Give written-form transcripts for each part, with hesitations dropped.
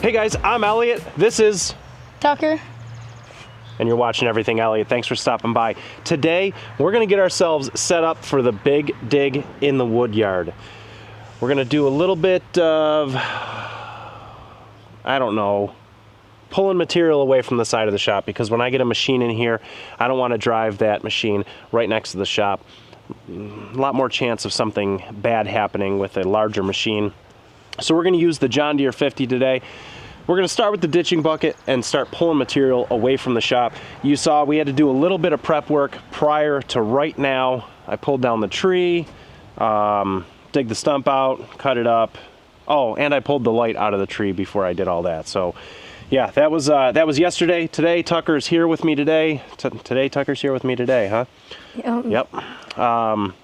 Hey guys, I'm Elliott. This is Tucker. And you're watching Everything Elliott. Thanks for stopping by. Today, we're gonna get ourselves set up for the big dig in the wood yard. We're gonna do a little bit of, I don't know, pulling material away from the side of the shop, because when I get a machine in here, I don't wanna drive that machine right next to the shop. A lot more chance of something bad happening with a larger machine. So we're gonna use the John Deere 50 today. We're gonna start with the ditching bucket and start pulling material away from the shop. You saw we had to do a little bit of prep work prior to right now. I pulled down the tree, dig the stump out, cut it up. Oh, and I pulled the light out of the tree before I did all that. So yeah, that was yesterday. Today, Tucker's here with me today. Tucker's here with me today, huh? Yep.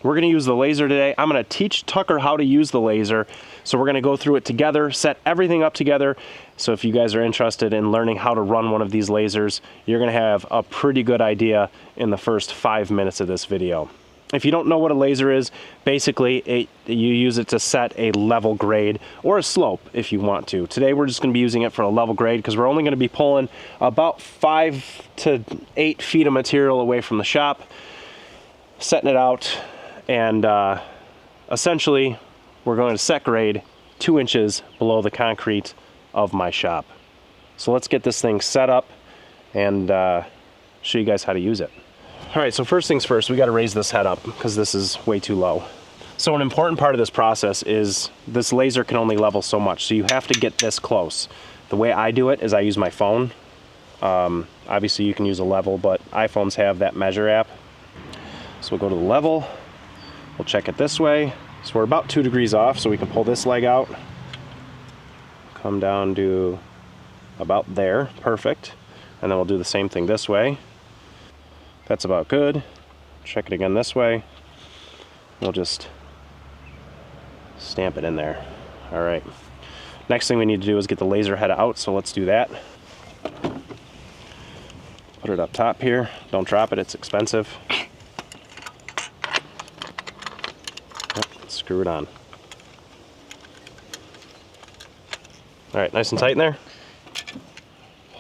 We're gonna use the laser today. I'm gonna teach Tucker how to use the laser. So we're gonna go through it together, set everything up together. So if you guys are interested in learning how to run one of these lasers, you're gonna have a pretty good idea in the first 5 minutes of this video. If you don't know what a laser is, basically you use it to set a level grade or a slope if you want to. Today we're just gonna be using it for a level grade because we're only gonna be pulling about 5 to 8 feet of material away from the shop, setting it out, and essentially we're going to set grade 2 inches below the concrete of my shop. So let's get this thing set up and show you guys how to use it. All right, so first things first, we got to raise this head up because this is way too low. So an important part of this process is this laser can only level so much, so you have to get this close. The way I do it is I use my phone. Obviously you can use a level, but iPhones have that measure app. So we'll go to the level, we'll check it this way. So we're about 2 degrees off, so we can pull this leg out, come down to about there, perfect. And then we'll do the same thing this way. That's about good. Check it again this way. We'll just stamp it in there. All right. Next thing we need to do is get the laser head out, so let's do that. Put it up top here. Don't drop it, it's expensive. Screw it on. All right, nice and tight in there?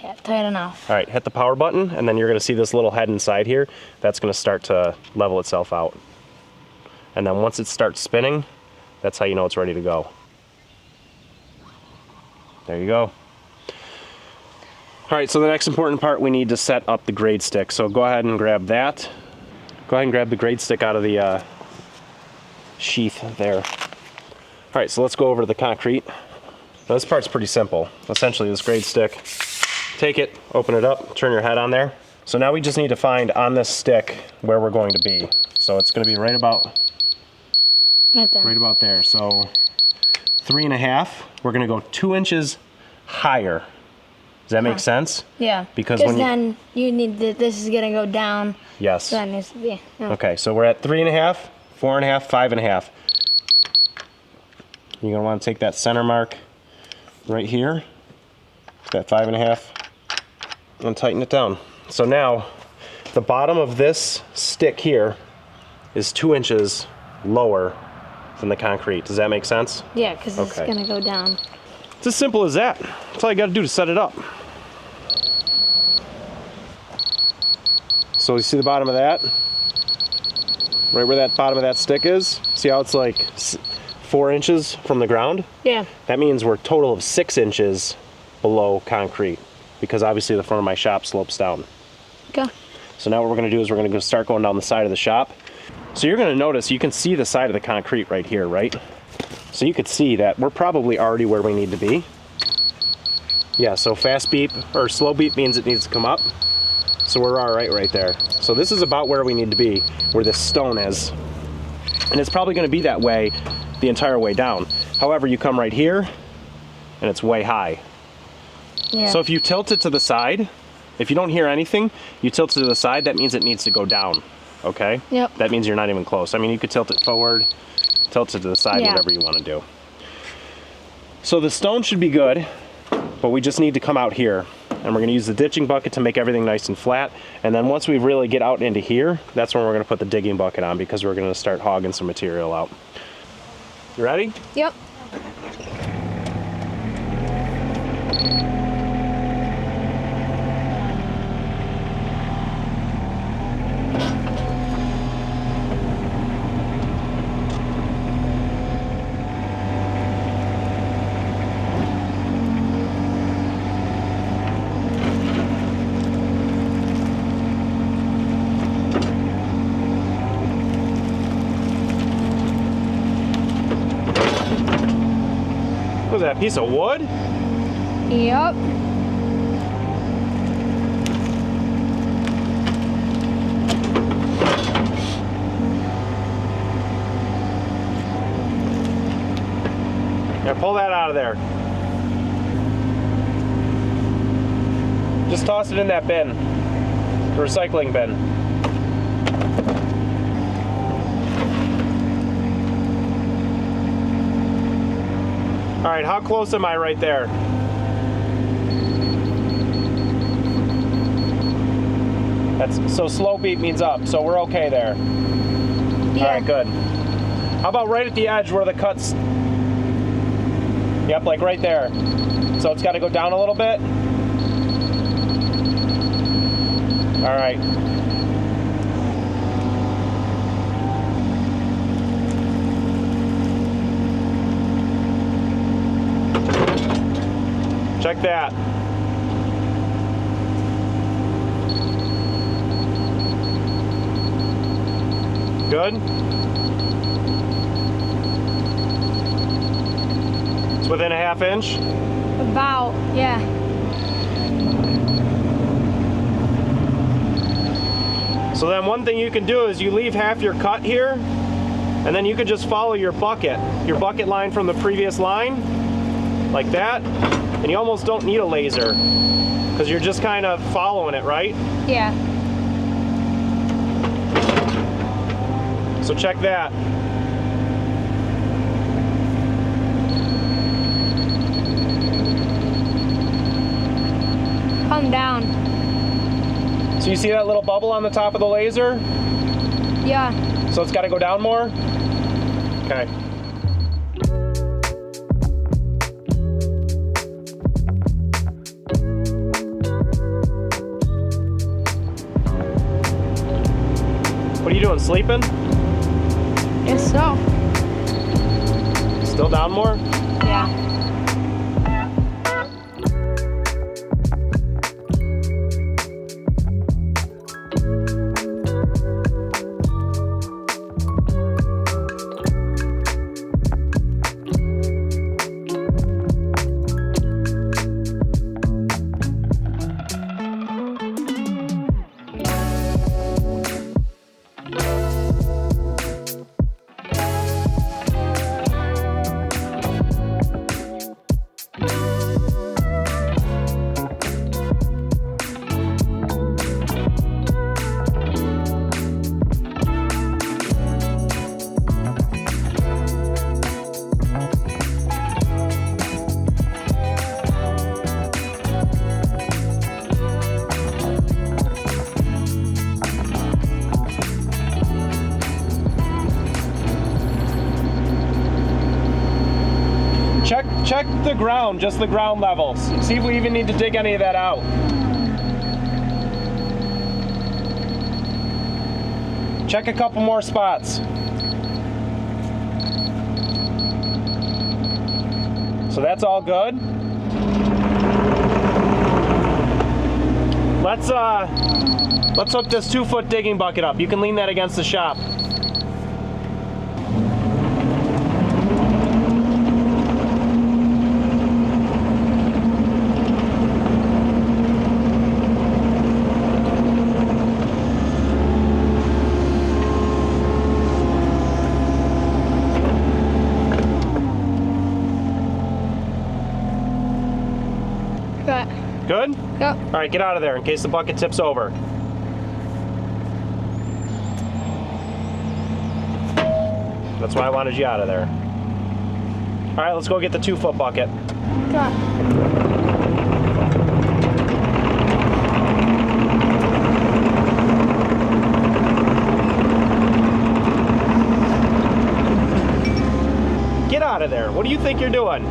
Yeah, tight enough. All right, hit the power button, and then you're gonna see this little head inside here. That's gonna start to level itself out. And then once it starts spinning, that's how you know it's ready to go. There you go. All right, so the next important part, we need to set up the grade stick. So go ahead and grab that. Go ahead and grab the grade stick out of the sheath there. All right, so let's go over to the concrete. Now this part's pretty simple. Essentially this grade stick, take it, open it up, turn your head on there. So now we just need to find on this stick where we're going to be. So it's gonna be right about there. So 3.5, we're gonna go 2 inches higher. Does that make sense? Yeah. Because when then you need this is gonna go down. Yes. So that needs to be. Yeah. Okay, so we're at 3.5, 4.5, 5.5. You're gonna want to take that center mark right here, that 5.5, and tighten it down. So now, the bottom of this stick here is 2 inches lower than the concrete. Does that make sense? Yeah, because it's gonna go down. It's as simple as that. That's all you gotta do to set it up. So you see the bottom of that? Right where that bottom of that stick is? See how it's like 4 inches from the ground? Yeah. That means we're a total of 6 inches below concrete, because obviously the front of my shop slopes down. Okay. So now what we're gonna do is we're gonna start going down the side of the shop. So you're gonna notice, you can see the side of the concrete right here, right? So you could see that we're probably already where we need to be. Yeah, so fast beep or slow beep means it needs to come up. So we're all right there. So this is about where we need to be, where this stone is. And it's probably gonna be that way the entire way down. However, you come right here and it's way high. Yeah. So if you tilt it to the side, if you don't hear anything, you tilt it to the side, that means it needs to go down, okay? Yep. That means you're not even close. I mean, you could tilt it forward, tilt it to the side, whatever you wanna do. So the stone should be good, but we just need to come out here. And we're gonna use the ditching bucket to make everything nice and flat. And then once we really get out into here, that's when we're gonna put the digging bucket on, because we're gonna start hogging some material out. You ready? Yep. was that, a piece of wood? Yep. Yeah, pull that out of there. Just toss it in that bin, the recycling bin. All right, how close am I right there? So slow beat means up, so we're okay there. Yeah. All right, good. How about right at the edge where the cuts? Yep, like right there. So it's got to go down a little bit. All right. Check that. Good. It's within a ½ inch. About, yeah. So then one thing you can do is you leave half your cut here, and then you can just follow your bucket line from the previous line, like that, and you almost don't need a laser, because you're just kind of following it, right? Yeah. So check that. Come down. So you see that little bubble on the top of the laser? Yeah. So it's got to go down more? Okay. What are you doing, sleeping? Guess so. Still down more? Yeah. Check the ground, just the ground levels. See if we even need to dig any of that out. Check a couple more spots. So that's all good. Let's hook this 2-foot digging bucket up. You can lean that against the shop. Good? Yep. All right, get out of there in case the bucket tips over. That's why I wanted you out of there. All right, let's go get the 2-foot bucket. Got. Get out of there. What do you think you're doing?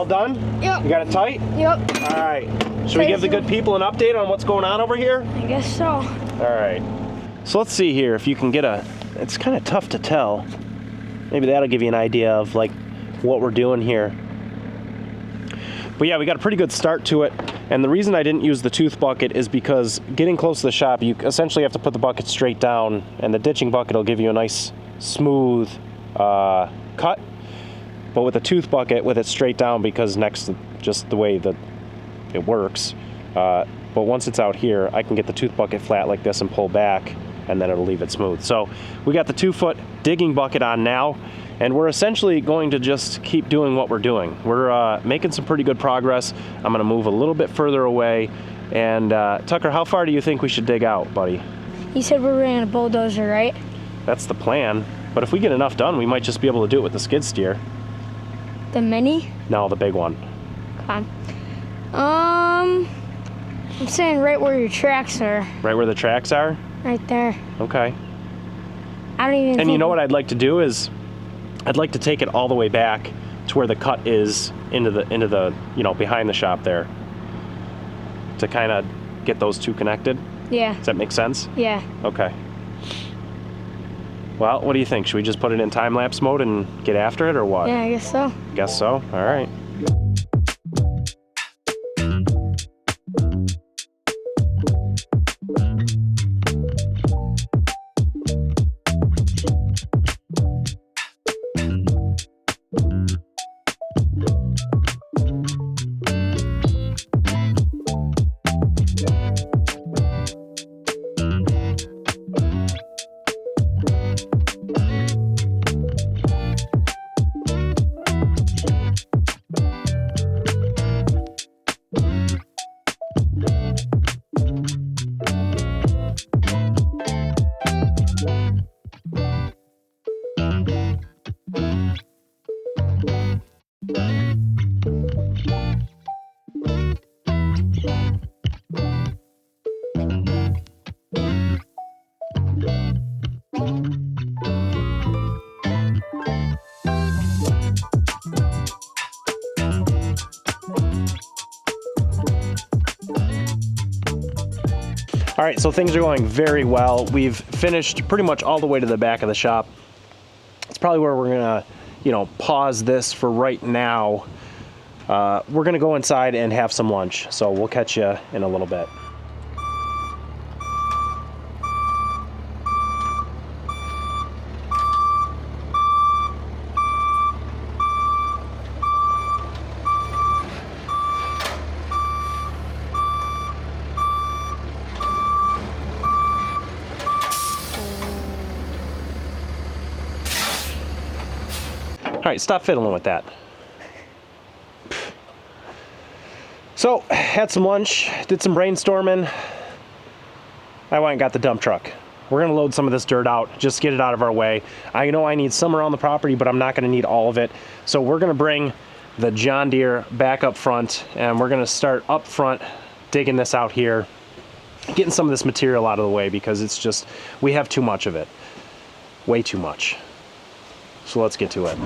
all done? Yep. You got it tight? Yep. All right. Should we give the good people an update on what's going on over here? I guess so. All right. So let's see here if you can get it's kind of tough to tell. Maybe that'll give you an idea of like what we're doing here. But yeah, we got a pretty good start to it. And the reason I didn't use the tooth bucket is because getting close to the shop, you essentially have to put the bucket straight down, and the ditching bucket will give you a nice smooth cut. But with a tooth bucket, with it straight down, because next to just the way that it works, but once it's out here, I can get the tooth bucket flat like this and pull back, and then it'll leave it smooth. So we got the 2-foot digging bucket on now, and we're essentially going to just keep doing what we're doing. We're making some pretty good progress. I'm gonna move a little bit further away. And Tucker, how far do you think we should dig out, buddy? You said we were running a bulldozer, right? That's the plan. But if we get enough done, we might just be able to do it with the skid steer. The mini? No, the big one. Okay. I'm saying right where your tracks are. Right where the tracks are? Right there. Okay. I don't even And think you know what I'd like to do is, I'd like to take it all the way back to where the cut is into the behind the shop there, to kind of get those two connected. Yeah. Does that make sense? Yeah. Okay. Well, what do you think? Should we just put it in time-lapse mode and get after it, or what? Yeah, I guess so. Guess so. All right. All right, so things are going very well. We've finished pretty much all the way to the back of the shop. It's probably where we're gonna, pause this for right now. We're gonna go inside and have some lunch, so we'll catch you in a little bit. All right, stop fiddling with that. So, had some lunch, did some brainstorming. I went and got the dump truck. We're gonna load some of this dirt out, just get it out of our way. I know I need some around the property, but I'm not gonna need all of it. So we're gonna bring the John Deere back up front, and we're gonna start up front digging this out here, getting some of this material out of the way, because it's just, we have too much of it. Way too much. So let's get to it.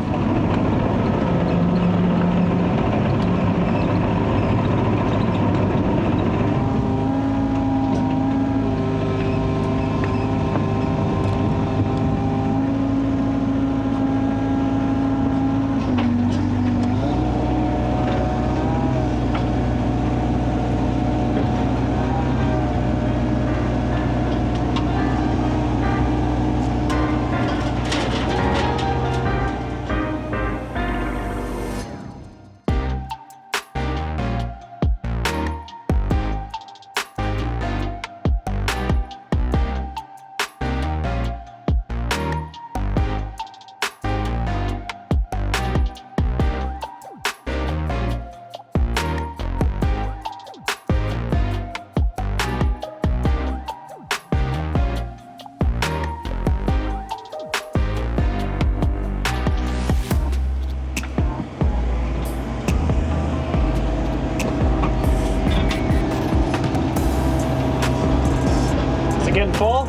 Getting full?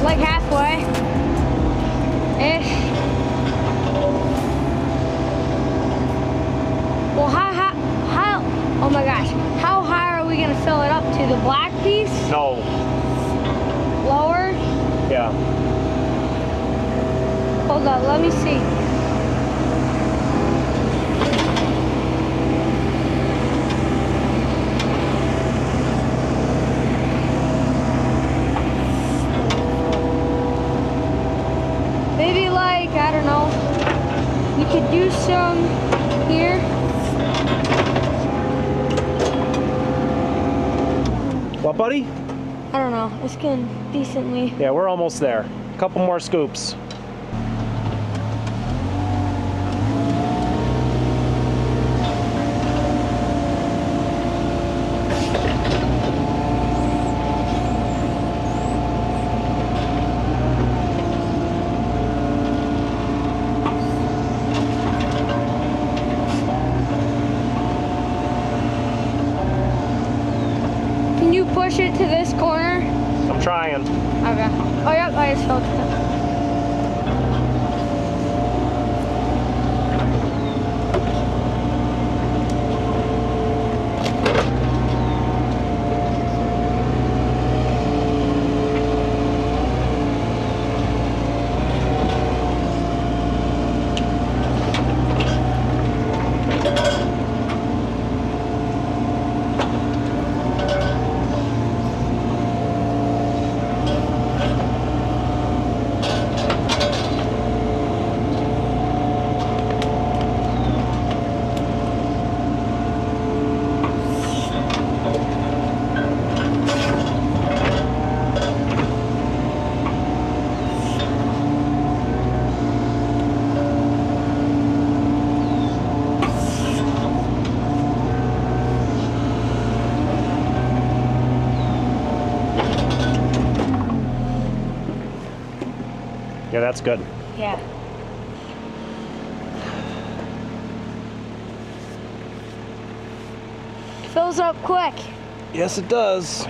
Like halfway. Ish. Well, gonna fill it up to? The black piece? No. Lower? Yeah. Hold on, let me see. Maybe like, I don't know, we could do some here. What, buddy? I don't know, it's getting decently. Yeah, we're almost there. A couple more scoops. Can you push it to this corner? I'm trying. Okay. Oh, yep, I just felt it. Yeah, that's good. Yeah. Fills up quick. Yes, it does.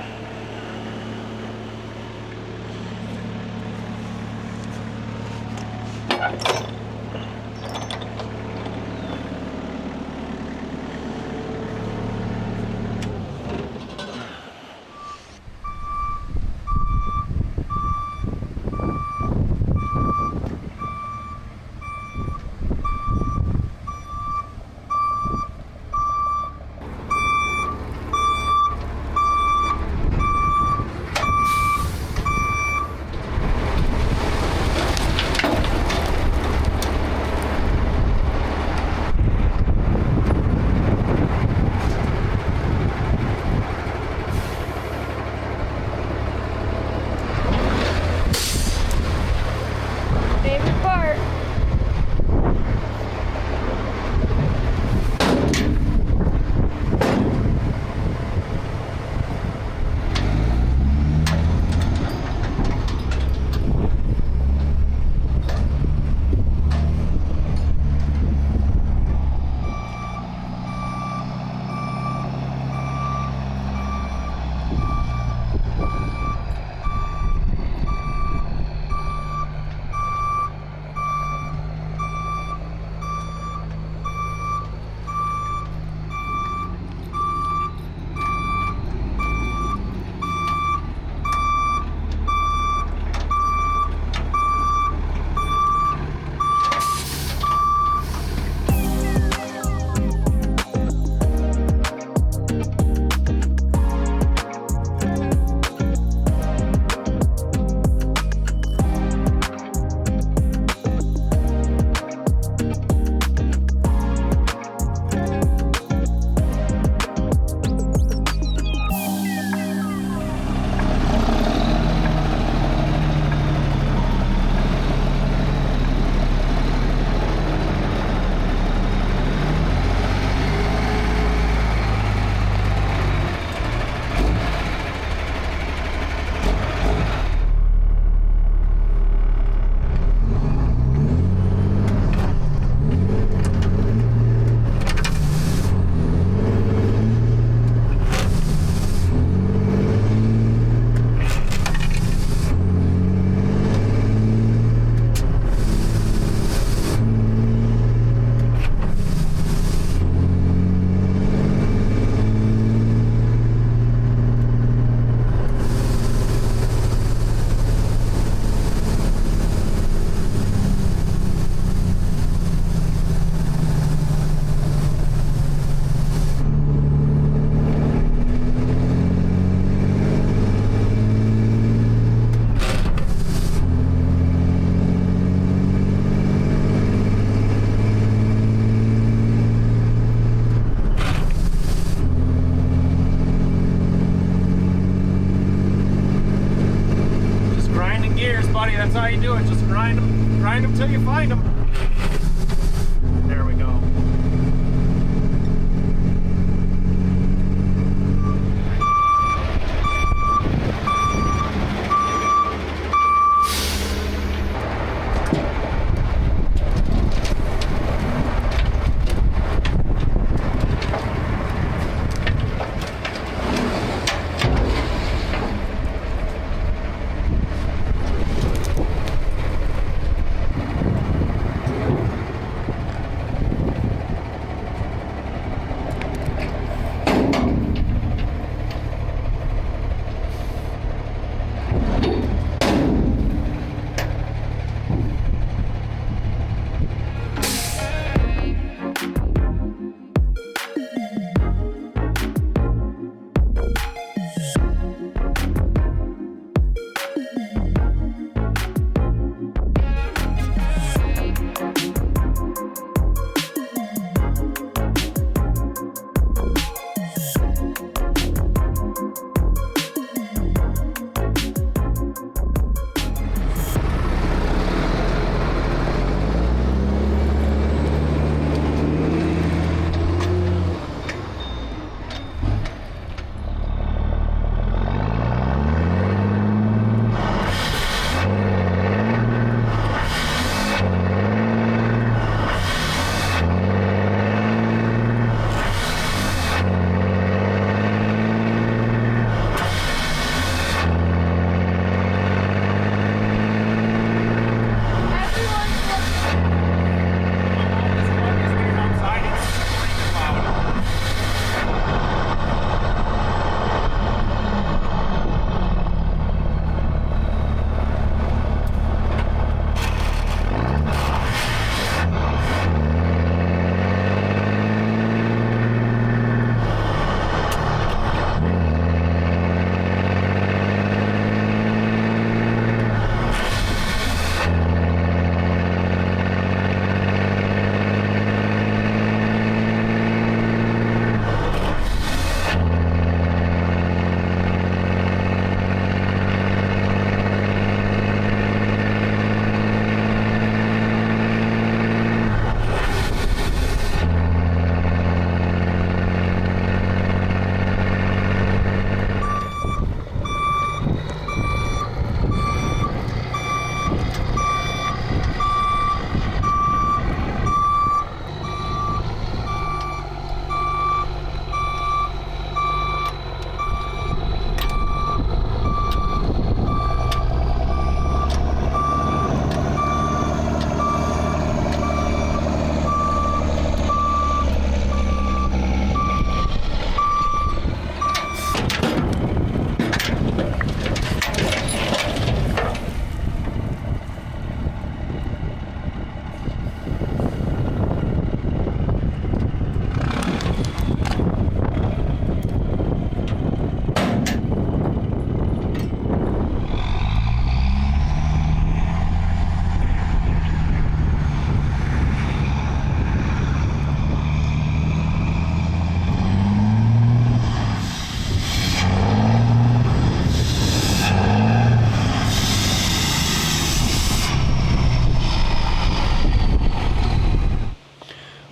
gears, buddy. That's how you do it. Just grind them till you find them. There we go.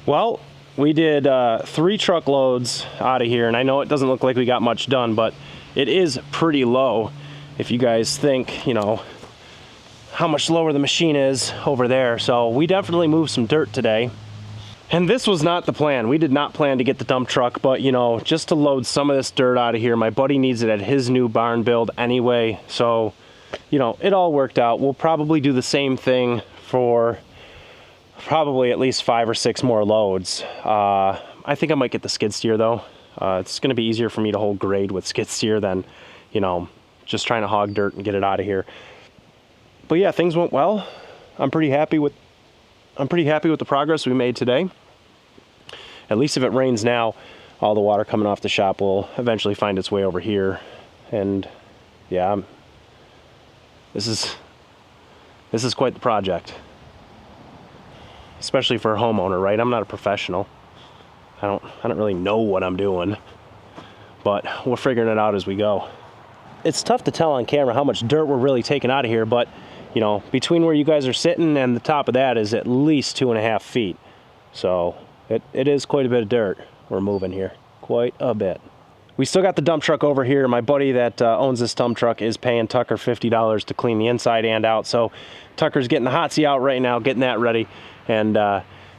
Well, we did 3 truckloads out of here, and I know it doesn't look like we got much done, but it is pretty low. If you guys think, you know, how much lower the machine is over there. So we definitely moved some dirt today. And this was not the plan. We did not plan to get the dump truck, but you know, just to load some of this dirt out of here. My buddy needs it at his new barn build anyway. So, you know, it all worked out. We'll probably do the same thing for probably at least 5 or 6 more loads. I think I might get the skid steer though. It's gonna be easier for me to hold grade with skid steer than, you know, just trying to hog dirt and get it out of here. But yeah, things went well. I'm pretty happy with the progress we made today. At least if it rains now, all the water coming off the shop will eventually find its way over here. And yeah, this is quite the project. Especially for a homeowner, right? I'm not a professional. I don't really know what I'm doing, but we're figuring it out as we go. it's tough to tell on camera how much dirt we're really taking out of here, but you know, between where you guys are sitting and the top of that is at least 2.5 feet. So it is quite a bit of dirt we're moving here, quite a bit. We still got the dump truck over here. My buddy that owns this dump truck is paying Tucker $50 to clean the inside and out. So Tucker's getting the hot seat out right now, getting that ready, and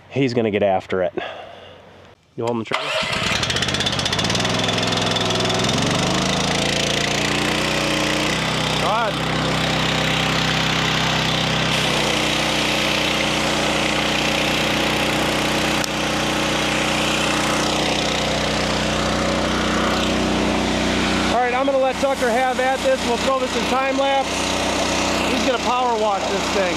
he's gonna get after it. You holding the trigger? Go ahead. I'm gonna let Tucker have at this. We'll throw this in time lapse. He's gonna power wash this thing.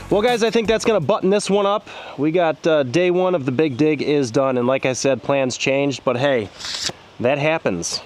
Well guys, I think that's gonna button this one up. We got day one of the big dig is done, and like I said, plans changed, but hey, that happens.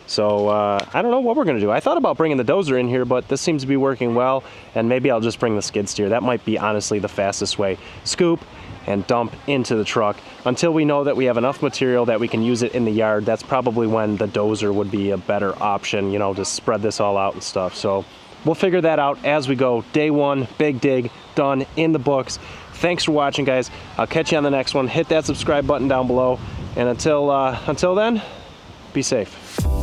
So I don't know what we're gonna do. I thought about bringing the dozer in here, but this seems to be working well, and maybe I'll just bring the skid steer. That might be honestly the fastest way. Scoop and dump into the truck. Until we know that we have enough material that we can use it in the yard, that's probably when the dozer would be a better option, you know, to spread this all out and stuff. So we'll figure that out as we go. Day one, big dig, done, in the books. Thanks for watching, guys. I'll catch you on the next one. Hit that subscribe button down below. And until then, be safe.